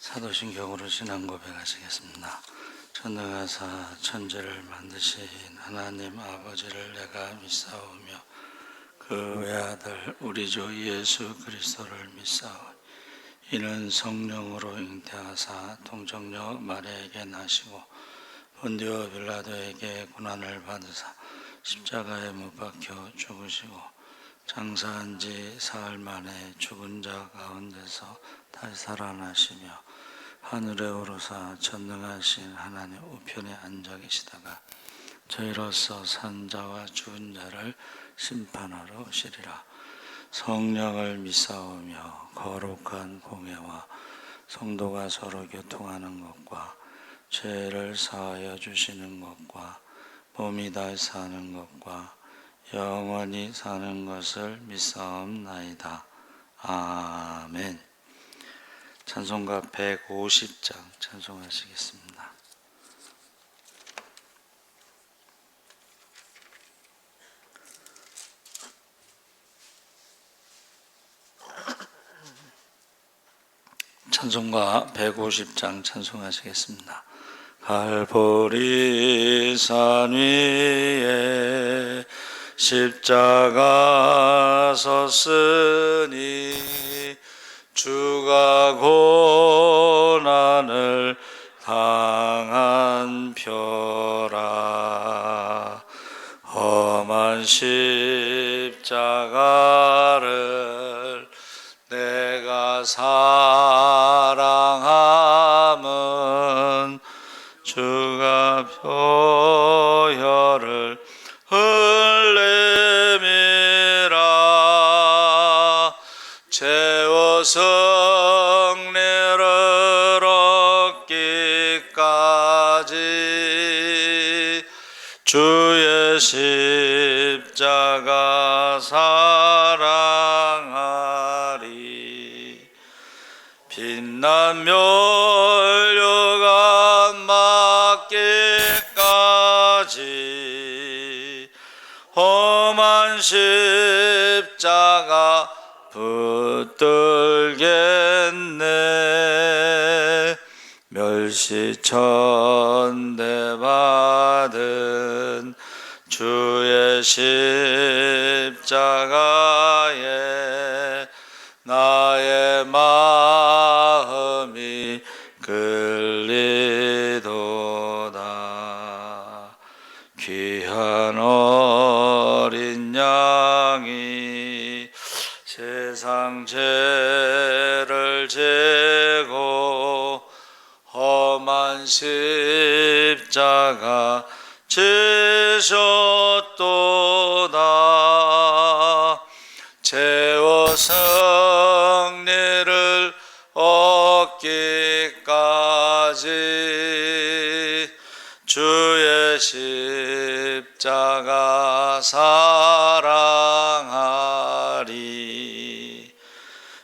사도신경으로 신앙 고백하시겠습니다. 전능하사 천지를 만드신 하나님 아버지를 내가 믿사오며 그 외아들 우리 주 예수 그리스도를 믿사오니 이는 성령으로 잉태하사 동정녀 마리아에게 나시고 본디오 빌라도에게 고난을 받으사 십자가에 못 박혀 죽으시고 장사한 지 사흘 만에 죽은 자 가운데서 다시 살아나시며 하늘에 오르사 전능하신 하나님 우편에 앉아 계시다가 저희로서 산 자와 죽은 자를 심판하러 오시리라. 성령을 믿사오며 거룩한 공회와 성도가 서로 교통하는 것과 죄를 사하여 주시는 것과 몸이 다시 사는 것과 영원히 사는 것을 믿사옵나이다. 아멘. 찬송가 150장 찬송하시겠습니다. 찬송가 150장 찬송하시겠습니다. 갈보리 산 위에 십자가 섰으니 주가 고난을 당한 표라. 험한 십자가를 내가 사랑함은 주가 표혈을 흘림이라. 채워 승리를 얻기까지 주의 십자가 사랑하리. 빛난 멸류관 맞기까지 험한 십자가 붙들겠네. 멸시천대 받은 주의 십자가에 나의 마음이 끌리도다. 귀한 어린 양이 세상 죄를 지고 험한 십자가 지셨도다. 채워 승리를 얻기까지 주의 십자가 사랑하리.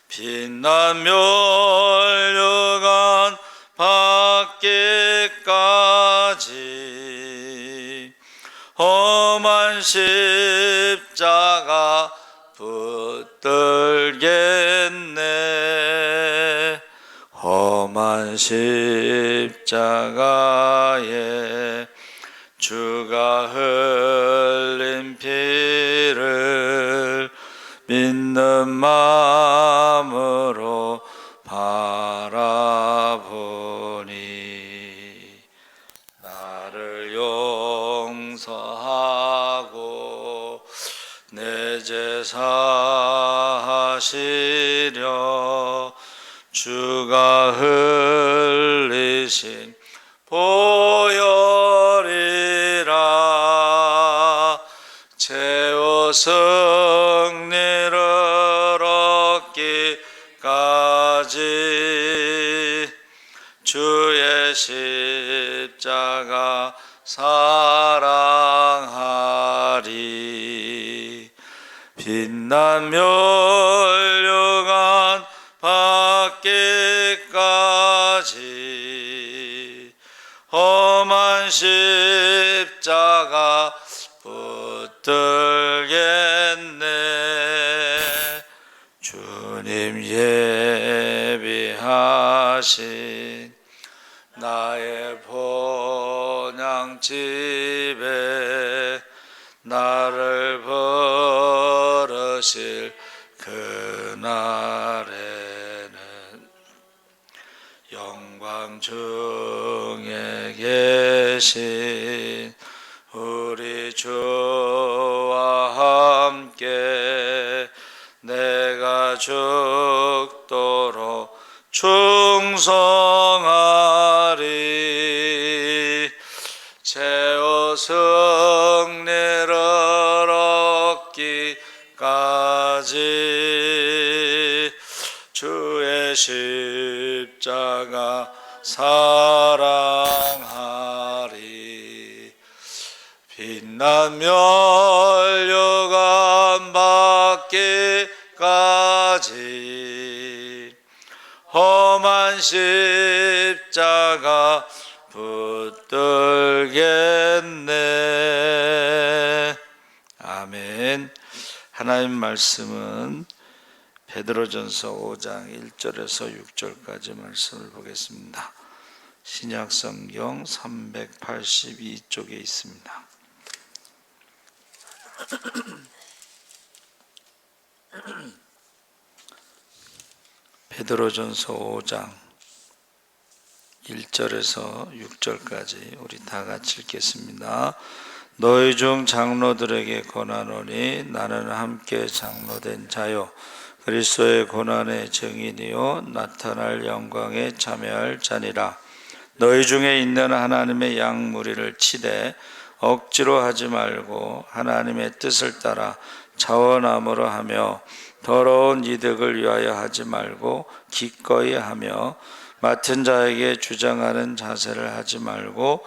빛난 멸류관 받기까지 험한 십자가 붙들겠네. 험한 십자가에 주가 흘린 피를 믿는 마음으로 바라보니 나를 용서하고 내 죄 사하시려 주가 흘리신 보혈이라. 채워 승리를 얻기까지 주의 십자가 사랑하리. 빛난 멸류관 받기까지 험한 십자가 붙들겠네. 주님 예비하 하신 나의 본향집에 나를 버르실 그날에는 영광 중에 계신 우리 주와 함께 내가 죽도록 충성하리. 최후 승리를 얻기까지 주의 십자가 사랑하리. 빛난 멸류관 받기까지 험한 십자가 붙들겠네. 아멘. 하나님 말씀은 베드로전서 5장 1절에서 6절까지 말씀을 보겠습니다. 신약성경 382쪽에 있습니다. 베드로전서 5장 1절에서 6절까지 우리 다 같이 읽겠습니다. 너희 중 장로들에게 권하노니 나는 함께 장로된 자요 그리스도의 고난의 증인이요 나타날 영광에 참여할 자니라. 너희 중에 있는 하나님의 양 무리를 치되 억지로 하지 말고 하나님의 뜻을 따라 자원함으로 하며 더러운 이득을 위하여 하지 말고 기꺼이 하며 맡은 자에게 주장하는 자세를 하지 말고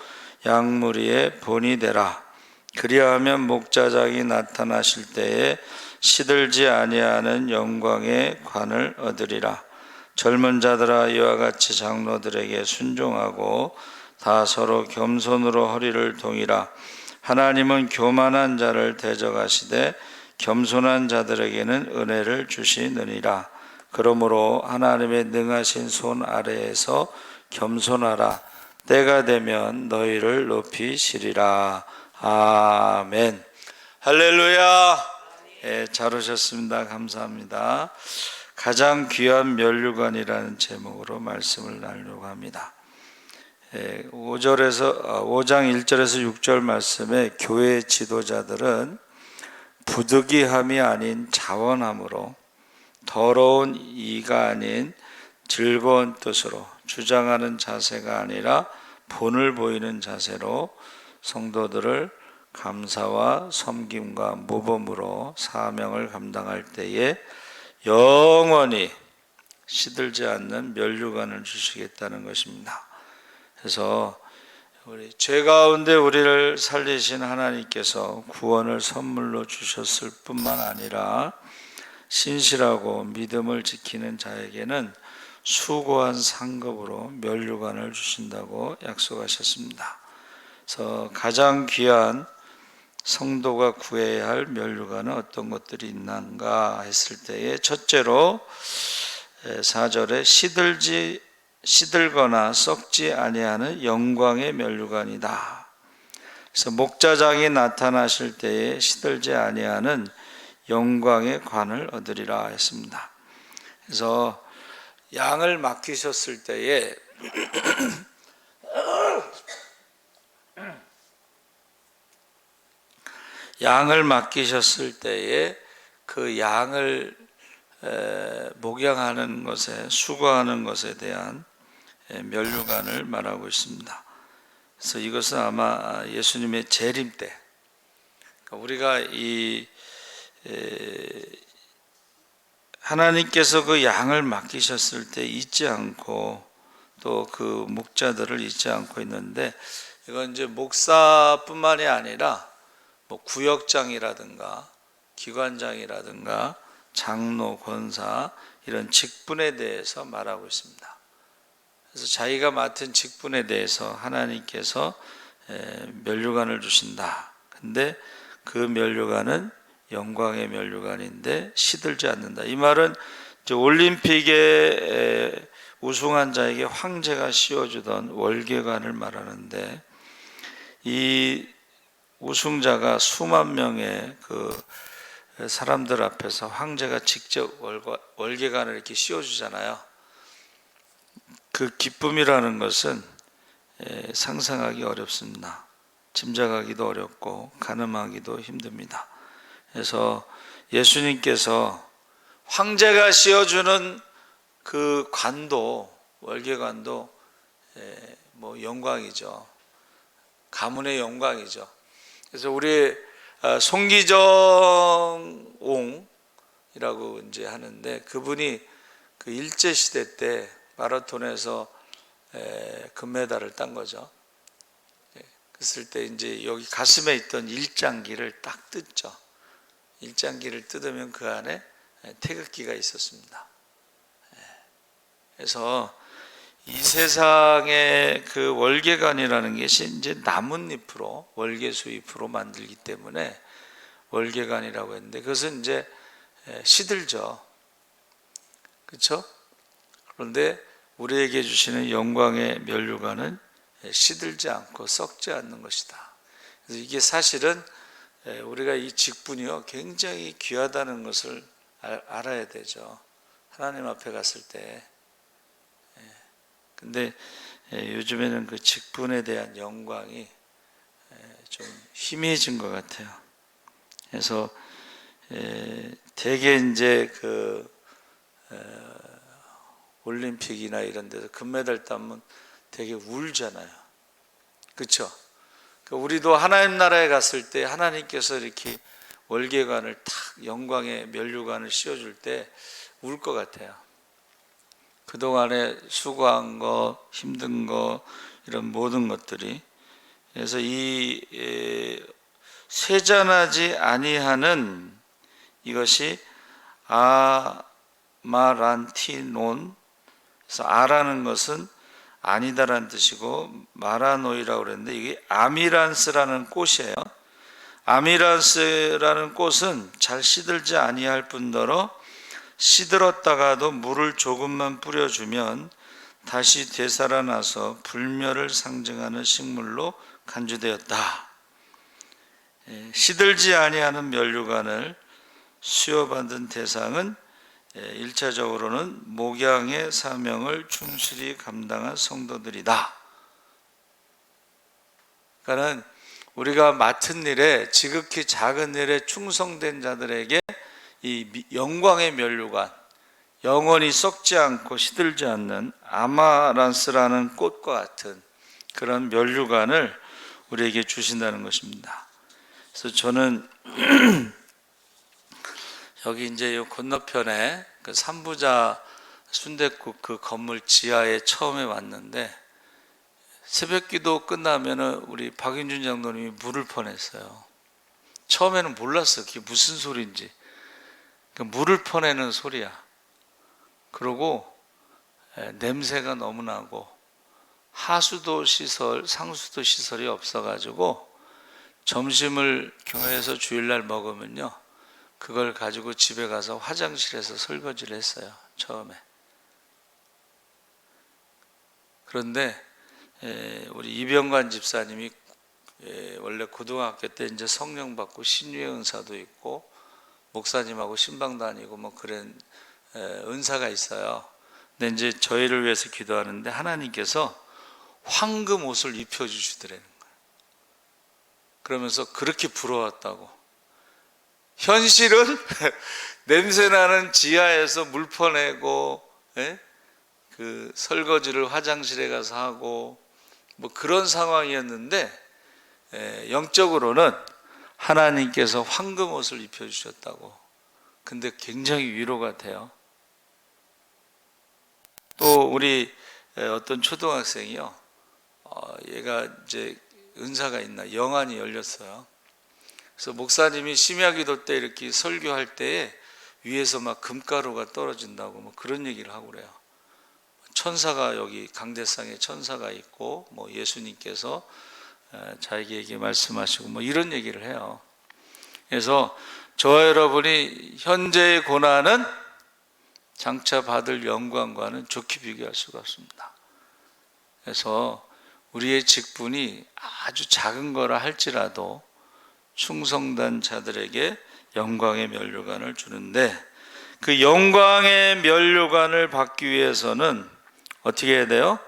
양 무리의 본이 되라. 그리하면 목자장이 나타나실 때에 시들지 아니하는 영광의 관을 얻으리라. 젊은 자들아 이와 같이 장로들에게 순종하고 다 서로 겸손으로 허리를 동이라. 하나님은 교만한 자를 대적하시되 겸손한 자들에게는 은혜를 주시느니라. 그러므로 하나님의 능하신 손 아래에서 겸손하라. 때가 되면 너희를 높이시리라. 아멘. 할렐루야. 잘 오셨습니다. 감사합니다. 가장 귀한 면류관이라는 제목으로 말씀을 나누려고 합니다. 5장 1절에서 6절 말씀에 교회 지도자들은 부득이함이 아닌 자원함으로 더러운 이가 아닌 즐거운 뜻으로 주장하는 자세가 아니라 본을 보이는 자세로 성도들을 감사와 섬김과 모범으로 사명을 감당할 때에 영원히 시들지 않는 면류관을 주시겠다는 것입니다. 그래서 우리 죄 가운데 우리를 살리신 하나님께서 구원을 선물로 주셨을 뿐만 아니라 신실하고 믿음을 지키는 자에게는 수고한 상급으로 면류관을 주신다고 약속하셨습니다. 그래서 가장 귀한 성도가 구해야 할 면류관은 어떤 것들이 있는가 했을 때에 첫째로 4절에 시들거나 썩지 아니하는 영광의 면류관이다. 그래서 목자장이 나타나실 때에 시들지 아니하는 영광의 관을 얻으리라 했습니다. 그래서 양을 맡기셨을 때에 그 양을 목양하는 것에 수고하는 것에 대한 면류관을 말하고 있습니다. 그래서 이것은 아마 예수님의 재림 때 우리가 하나님께서 그 양을 맡기셨을 때 잊지 않고 또 그 목자들을 잊지 않고 있는데 이건 이제 목사뿐만이 아니라 뭐 구역장이라든가 기관장이라든가 장로, 권사 이런 직분에 대해서 말하고 있습니다. 그래서 자기가 맡은 직분에 대해서 하나님께서 면류관을 주신다. 근데 그 면류관은 영광의 면류관인데 시들지 않는다. 이 말은 이제 우승한 자에게 황제가 씌워주던 월계관을 말하는데, 이 우승자가 수만 명의 그 사람들 앞에서 황제가 직접 월계관을 이렇게 씌워주잖아요. 그 기쁨이라는 것은 상상하기 어렵습니다. 짐작하기도 어렵고 가늠하기도 힘듭니다. 그래서 예수님께서 황제가 씌워주는 그 관도, 월계관도 뭐 영광이죠. 가문의 영광이죠. 그래서 우리 송기정 옹이라고 이제 하는데, 그분이 그 일제 시대 때 마라톤에서 금메달을 딴 거죠. 그랬을 때 이제 여기 가슴에 있던 일장기를 딱 뜯죠. 일장기를 뜯으면 그 안에 태극기가 있었습니다. 그래서 이 세상의 그 월계관이라는 것이 이제 나뭇잎으로, 월계수잎으로 만들기 때문에 월계관이라고 했는데, 그것은 이제 시들죠. 그렇죠? 그런데 우리에게 주시는 영광의 면류관은 시들지 않고 썩지 않는 것이다. 그래서 이게 사실은 우리가 이 직분이요, 굉장히 귀하다는 것을 알아야 되죠. 하나님 앞에 갔을 때. 근데 요즘에는 그 직분에 대한 영광이 좀 희미해진 것 같아요. 그래서 대개 이제 그 올림픽이나 이런 데서 금메달 따면 되게 울잖아요. 그렇죠? 우리도 하나님 나라에 갔을 때 하나님께서 이렇게 월계관을 탁, 영광의 면류관을 씌워줄 때 울 것 같아요. 그동안에 수고한 거, 힘든 거, 이런 모든 것들이. 그래서 이 쇠잔하지 아니하는 이것이 아마란티논, 그래서 아라는 것은 아니다라는 뜻이고 마라노이라고 그랬는데, 이게 아미란스라는 꽃이에요. 아미란스라는 꽃은 잘 시들지 아니할 뿐더러 시들었다가도 물을 조금만 뿌려주면 다시 되살아나서 불멸을 상징하는 식물로 간주되었다. 시들지 아니하는 면류관을 수여받은 대상은 1차적으로는 목양의 사명을 충실히 감당한 성도들이다. 그러니까 우리가 맡은 일에, 지극히 작은 일에 충성된 자들에게 이 영광의 면류관, 영원히 썩지 않고 시들지 않는 아마란스라는 꽃과 같은 그런 면류관을 우리에게 주신다는 것입니다. 그래서 저는 여기 이제 이 건너편에 그 삼부자 순댓국 그 건물 지하에 처음에 왔는데, 새벽기도 끝나면은 우리 박윤준 장로님이 물을 퍼냈어요. 처음에는 몰랐어요. 그게 무슨 소리인지. 물을 퍼내는 소리야. 그리고 냄새가 너무 나고, 하수도 시설, 상수도 시설이 없어가지고 점심을 교회에서 주일날 먹으면요, 그걸 가지고 집에 가서 화장실에서 설거지를 했어요. 처음에. 그런데 우리 이병관 집사님이 원래 고등학교 때 이제 성령 받고 신유의 은사도 있고 목사님하고 신방 다니고 뭐 그런 은사가 있어요. 근데 이제 저희를 위해서 기도하는데 하나님께서 황금 옷을 입혀주시더라는 거예요. 그러면서 그렇게 부러웠다고. 현실은 냄새나는 지하에서 물 퍼내고, 그 설거지를 화장실에 가서 하고 뭐 그런 상황이었는데, 영적으로는 하나님께서 황금 옷을 입혀주셨다고. 근데 굉장히 위로가 돼요. 또 우리 어떤 초등학생이요, 얘가 이제 은사가 있나, 영안이 열렸어요. 그래서 목사님이 심야기도 때 이렇게 설교할 때에 위에서 막 금가루가 떨어진다고 뭐 그런 얘기를 하고 그래요. 천사가, 여기 강대상에 천사가 있고 뭐 예수님께서 자기에게 말씀하시고 뭐 이런 얘기를 해요. 그래서 저와 여러분이 현재의 고난은 장차 받을 영광과는 좋게 비교할 수가 없습니다. 그래서 우리의 직분이 아주 작은 거라 할지라도 충성된 자들에게 영광의 면류관을 주는데, 그 영광의 면류관을 받기 위해서는 어떻게 해야 돼요?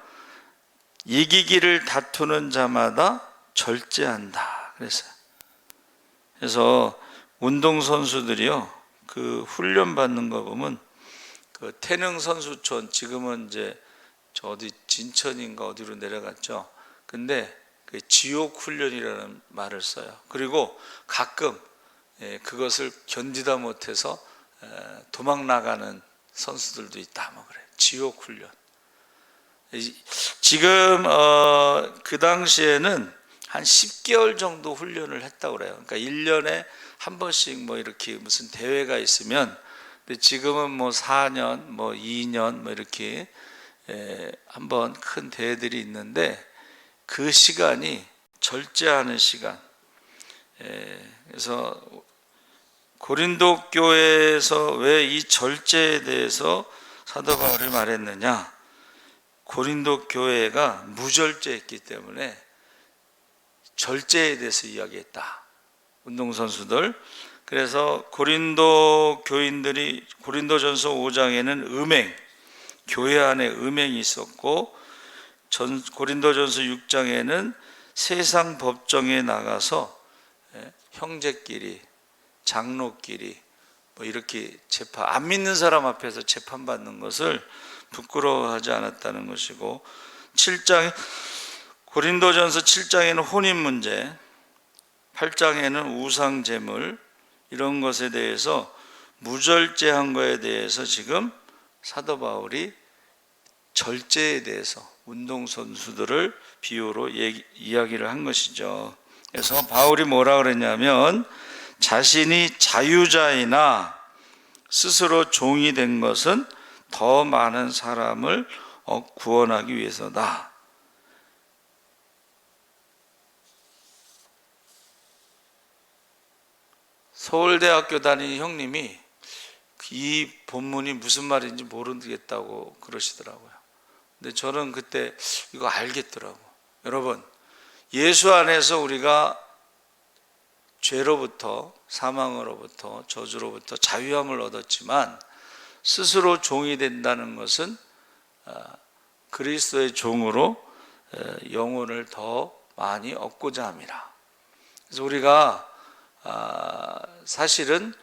이기기를 다투는 자마다 절제한다 그랬어요. 그래서 운동선수들이요, 그 훈련 받는 거 보면 그 태릉선수촌, 지금은 이제 저 어디 진천인가 어디로 내려갔죠. 근데 그 지옥 훈련이라는 말을 써요. 그리고 가끔 그것을 견디다 못해서 도망 나가는 선수들도 있다 뭐 그래. 지옥 훈련. 지금 그 당시에는 한 10개월 정도 훈련을 했다고 그래요. 그러니까 1년에 한 번씩 뭐 이렇게 무슨 대회가 있으면, 근데 지금은 뭐 4년, 뭐 2년 뭐 이렇게 한번 큰 대회들이 있는데, 그 시간이 절제하는 시간. 그래서 고린도 교회에서 왜 이 절제에 대해서 사도 바울이 말했느냐? 고린도 교회가 무절제했기 때문에 절제에 대해서 이야기했다. 운동선수들. 그래서 고린도 교인들이 고린도전서 5장에는 음행, 교회 안에 음행이 있었고, 고린도전서 6장에는 세상 법정에 나가서 형제끼리, 장로끼리 뭐 이렇게 재판, 안 믿는 사람 앞에서 재판받는 것을 부끄러워하지 않았다는 것이고, 7장, 고린도전서 7장에는 혼인 문제, 8장에는 우상 제물, 이런 것에 대해서 무절제한 것에 대해서 지금 사도 바울이 절제에 대해서 운동선수들을 비유로 이야기를 한 것이죠. 그래서 바울이 뭐라 그랬냐면, 자신이 자유자이나 스스로 종이 된 것은 더 많은 사람을 구원하기 위해서다. 서울대학교 다니는 형님이 이 본문이 무슨 말인지 모르겠다고 그러시더라고요. 근데 저는 그때 이거 알겠더라고. 여러분, 예수 안에서 우리가 죄로부터, 사망으로부터, 저주로부터 자유함을 얻었지만, 스스로 종이 된다는 것은 그리스도의 종으로 영혼을 더 많이 얻고자 함이라. 그래서 우리가 사실은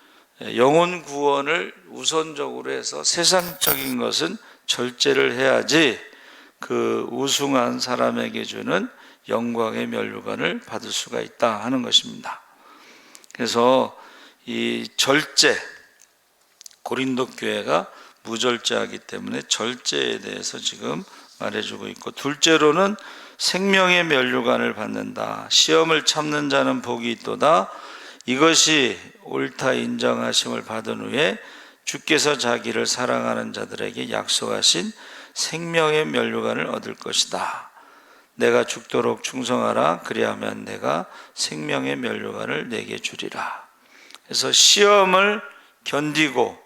영혼 구원을 우선적으로 해서 세상적인 것은 절제를 해야지 그 우승한 사람에게 주는 영광의 면류관을 받을 수가 있다 하는 것입니다. 그래서 이 절제, 고린도 교회가 무절제하기 때문에 절제에 대해서 지금 말해주고 있고, 둘째로는 생명의 면류관을 받는다. 시험을 참는 자는 복이 있도다. 이것이 옳다 인정하심을 받은 후에 주께서 자기를 사랑하는 자들에게 약속하신 생명의 면류관을 얻을 것이다. 내가 죽도록 충성하라. 그리하면 내가 생명의 면류관을 내게 주리라. 그래서 시험을 견디고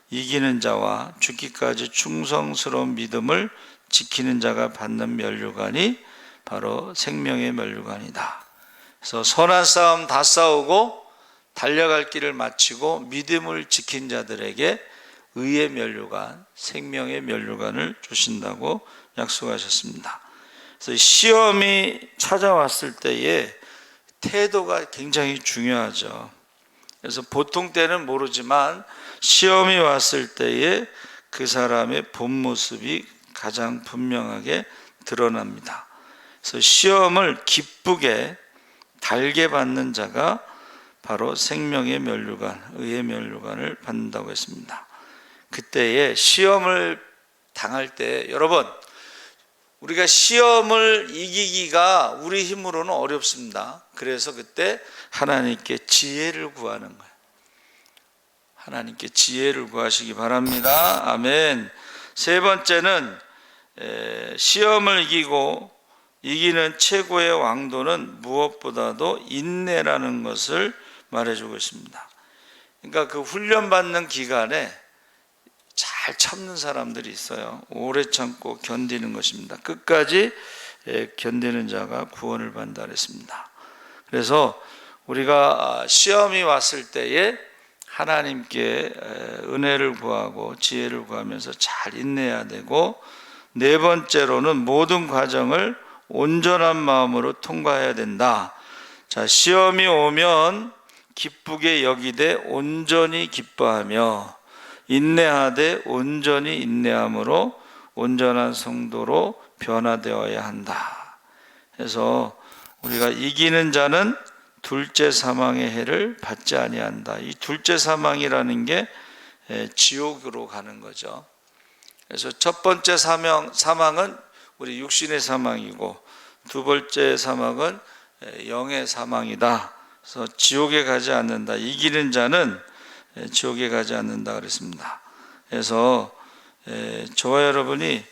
이기는 자와 죽기까지 충성스러운 믿음을 지키는 자가 받는 면류관이 바로 생명의 면류관이다. 그래서 선한 싸움 다 싸우고 달려갈 길을 마치고 믿음을 지킨 자들에게 의의 면류관, 생명의 면류관을 주신다고 약속하셨습니다. 그래서 시험이 찾아왔을 때에 태도가 굉장히 중요하죠. 그래서 보통 때는 모르지만 시험이 왔을 때에 그 사람의 본 모습이 가장 분명하게 드러납니다. 그래서 시험을 기쁘게 달게 받는 자가 바로 생명의 면류관, 의의 면류관을 받는다고 했습니다. 그때에 시험을 당할 때, 여러분, 우리가 시험을 이기기가 우리 힘으로는 어렵습니다. 그래서 그때 하나님께 지혜를 구하는 거예요. 하나님께 지혜를 구하시기 바랍니다. 아멘. 세 번째는 시험을 이기는 최고의 왕도는 무엇보다도 인내라는 것을 말해주고 있습니다. 그러니까 그 훈련받는 기간에 잘 잘 참는 사람들이 있어요. 오래 참고 견디는 것입니다. 끝까지 견디는 자가 구원을 받는다 그랬습니다. 그래서 우리가 시험이 왔을 때에 하나님께 은혜를 구하고 지혜를 구하면서 잘 인내해야 되고, 네 번째로는 모든 과정을 온전한 마음으로 통과해야 된다. 자, 시험이 오면 기쁘게 여기되 온전히 기뻐하며 인내하되 온전히 인내함으로 온전한 성도로 변화되어야 한다. 그래서 우리가 이기는 자는 둘째 사망의 해를 받지 아니한다. 이 둘째 사망이라는 게 지옥으로 가는 거죠. 그래서 첫 번째 사망은 우리 육신의 사망이고, 두 번째 사망은 영의 사망이다. 그래서 지옥에 가지 않는다. 이기는 자는 지옥에 가지 않는다 그랬습니다. 그래서 저와 여러분이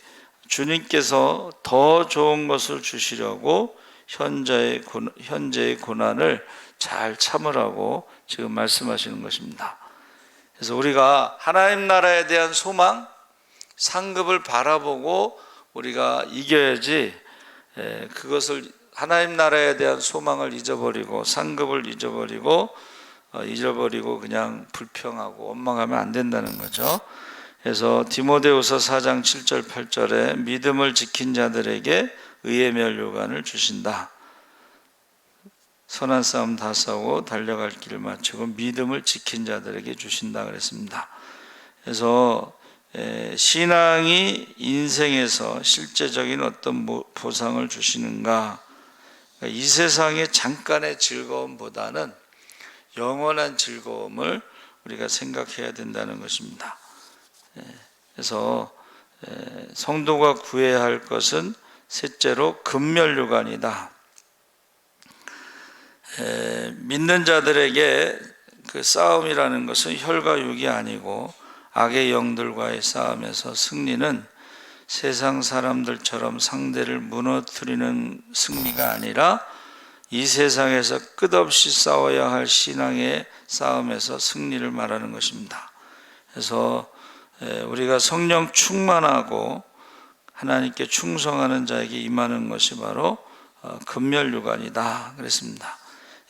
주님께서 더 좋은 것을 주시려고 현재의 고난을 잘 참으라고 지금 말씀하시는 것입니다. 그래서 우리가 하나님 나라에 대한 소망, 상급을 바라보고 우리가 이겨야지, 그것을 하나님 나라에 대한 소망을 잊어버리고 상급을 잊어버리고 그냥 불평하고 원망하면 안 된다는 거죠. 그래서 디모데후서 4장 7절 8절에 믿음을 지킨 자들에게 의의 면류관을 주신다. 선한 싸움 다 싸우고 달려갈 길을 마치고 믿음을 지킨 자들에게 주신다 그랬습니다. 그래서 신앙이 인생에서 실제적인 어떤 보상을 주시는가, 이 세상의 잠깐의 즐거움보다는 영원한 즐거움을 우리가 생각해야 된다는 것입니다. 그래서 성도가 구해야 할 것은 셋째로 금면류관이다. 믿는 자들에게 그 싸움이라는 것은 혈과 육이 아니고 악의 영들과의 싸움에서 승리는 세상 사람들처럼 상대를 무너뜨리는 승리가 아니라 이 세상에서 끝없이 싸워야 할 신앙의 싸움에서 승리를 말하는 것입니다. 그래서 우리가 성령 충만하고 하나님께 충성하는 자에게 임하는 것이 바로 금면류관이다 그랬습니다.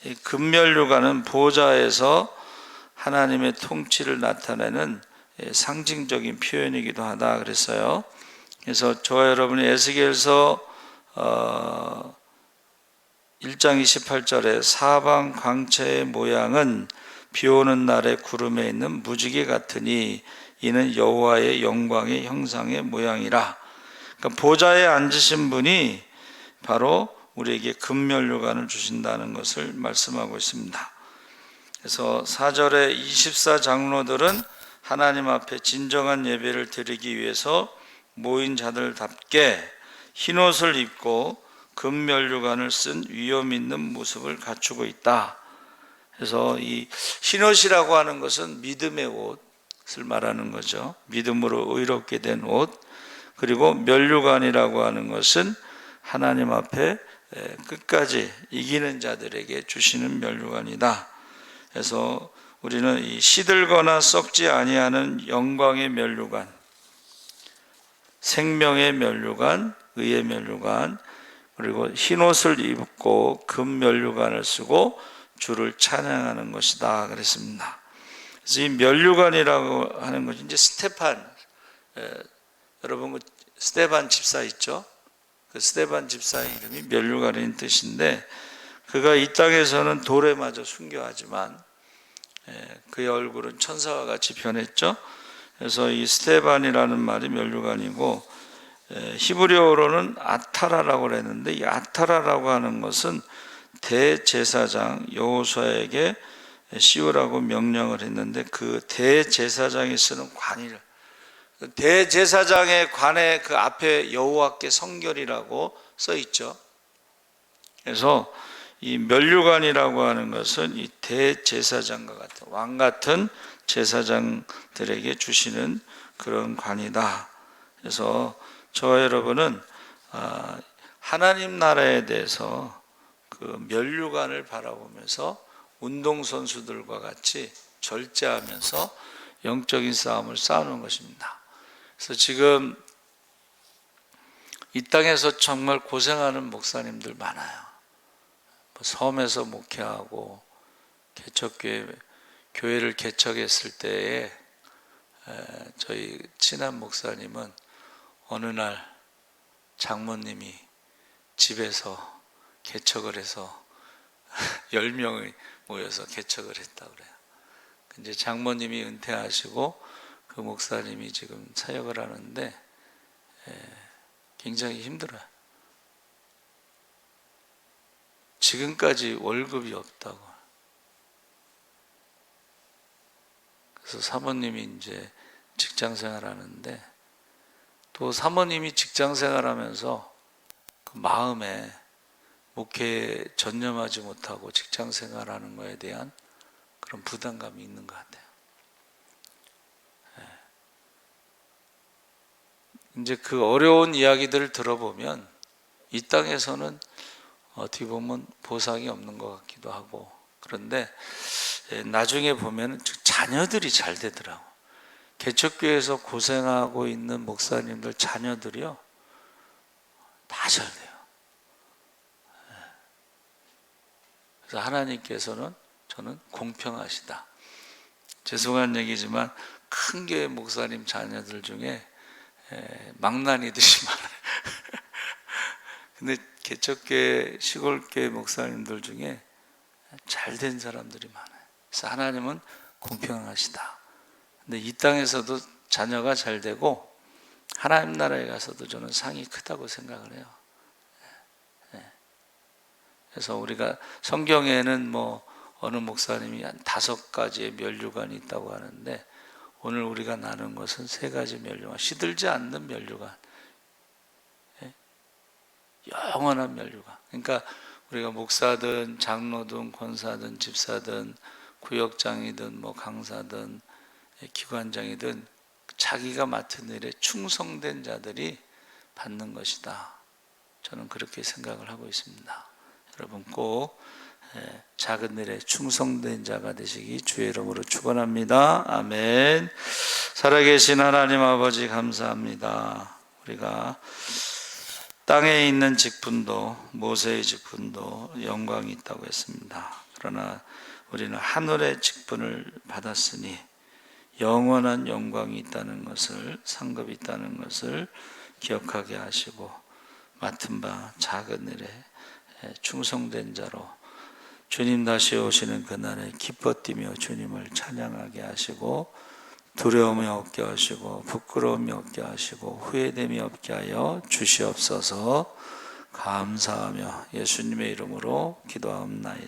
이 금면류관은 보좌에서 하나님의 통치를 나타내는 상징적인 표현이기도 하다 그랬어요. 그래서 저와 여러분이 에스겔서 1장 28절에 사방 광채의 모양은 비오는 날의 구름에 있는 무지개 같으니 이는 여호와의 영광의 형상의 모양이라. 그러니까 보좌에 앉으신 분이 바로 우리에게 금면류관을 주신다는 것을 말씀하고 있습니다. 그래서 4절에 24장로들은 하나님 앞에 진정한 예배를 드리기 위해서 모인 자들답게 흰옷을 입고 금면류관을 쓴 위엄 있는 모습을 갖추고 있다. 그래서 이 흰옷이라고 하는 것은 믿음의 옷을 말하는 거죠. 믿음으로 의롭게 된 옷. 그리고 면류관이라고 하는 것은 하나님 앞에 끝까지 이기는 자들에게 주시는 면류관이다. 그래서 우리는 이 시들거나 썩지 아니하는 영광의 면류관, 생명의 면류관, 의의 면류관, 그리고 흰옷을 입고 금면류관을 쓰고 주를 찬양하는 것이다 그랬습니다. 그래서 이 면류관이라고 하는 것이 이제 스테판, 여러분 스테반 집사 있죠? 그 스테반 집사의 이름이 면류관인 뜻인데, 그가 이 땅에서는 돌에 맞아 순교하지만 그의 얼굴은 천사와 같이 변했죠. 그래서 이 스테반이라는 말이 면류관이고, 히브리어로는 아타라라고 그랬는데, 이 아타라라고 하는 것은 대제사장 여호수아에게 씌우라고 명령을 했는데, 그 대제사장이 쓰는 관이를, 대제사장의 관에 그 앞에 여호와께 성결이라고 써 있죠. 그래서 이 면류관이라고 하는 것은 이 대제사장과 같은 왕 같은 제사장들에게 주시는 그런 관이다. 그래서 저와 여러분은 하나님 나라에 대해서 그 면류관을 바라보면서 운동선수들과 같이 절제하면서 영적인 싸움을 싸우는 것입니다. 그래서 지금 이 땅에서 정말 고생하는 목사님들 많아요. 섬에서 목회하고 교회를 개척했을 때에 저희 친한 목사님은 어느 날 장모님이 집에서 개척을 해서 10명이 모여서 개척을 했다고 그래요. 이제 장모님이 은퇴하시고 그 목사님이 지금 사역을 하는데 굉장히 힘들어요. 지금까지 월급이 없다고. 그래서 사모님이 이제 직장 생활하는데 또 사모님이 직장 생활하면서 그 마음에 목회에 전념하지 못하고 직장 생활하는 거에 대한 그런 부담감이 있는 것 같아요. 이제 그 어려운 이야기들을 들어보면 이 땅에서는 어떻게 보면 보상이 없는 것 같기도 하고, 그런데 나중에 보면 자녀들이 잘 되더라고. 개척교회에서 고생하고 있는 목사님들 자녀들이요 다 잘 돼요. 그래서 하나님께서는 저는 공평하시다. 죄송한 얘기지만 큰 교회 목사님 자녀들 중에 망나니들이 많아요. 근데 개척교회 시골교회 목사님들 중에 잘 된 사람들이 많아요. 그래서 하나님은 공평하시다. 근데 이 땅에서도 자녀가 잘 되고 하나님 나라에 가서도 저는 상이 크다고 생각을 해요. 그래서 우리가 성경에는 어느 목사님이 한 5가지의 면류관이 있다고 하는데 오늘 우리가 나눈 것은 3가지 면류관, 시들지 않는 면류관, 영원한 면류관. 그러니까 우리가 목사든 장로든 권사든 집사든 구역장이든 강사든 기관장이든 자기가 맡은 일에 충성된 자들이 받는 것이다. 저는 그렇게 생각을 하고 있습니다. 여러분 꼭 작은 일에 충성된 자가 되시기 주의 이름으로 축원합니다. 아멘. 살아계신 하나님 아버지 감사합니다. 우리가 땅에 있는 직분도 모세의 직분도 영광이 있다고 했습니다. 그러나 우리는 하늘의 직분을 받았으니 영원한 영광이 있다는 것을, 상급이 있다는 것을 기억하게 하시고 맡은 바 작은 일에 충성된 자로 주님 다시 오시는 그날에 기뻐 뛰며 주님을 찬양하게 하시고 두려움이 없게 하시고 부끄러움이 없게 하시고 후회됨이 없게 하여 주시옵소서. 감사하며 예수님의 이름으로 기도하옵나이다.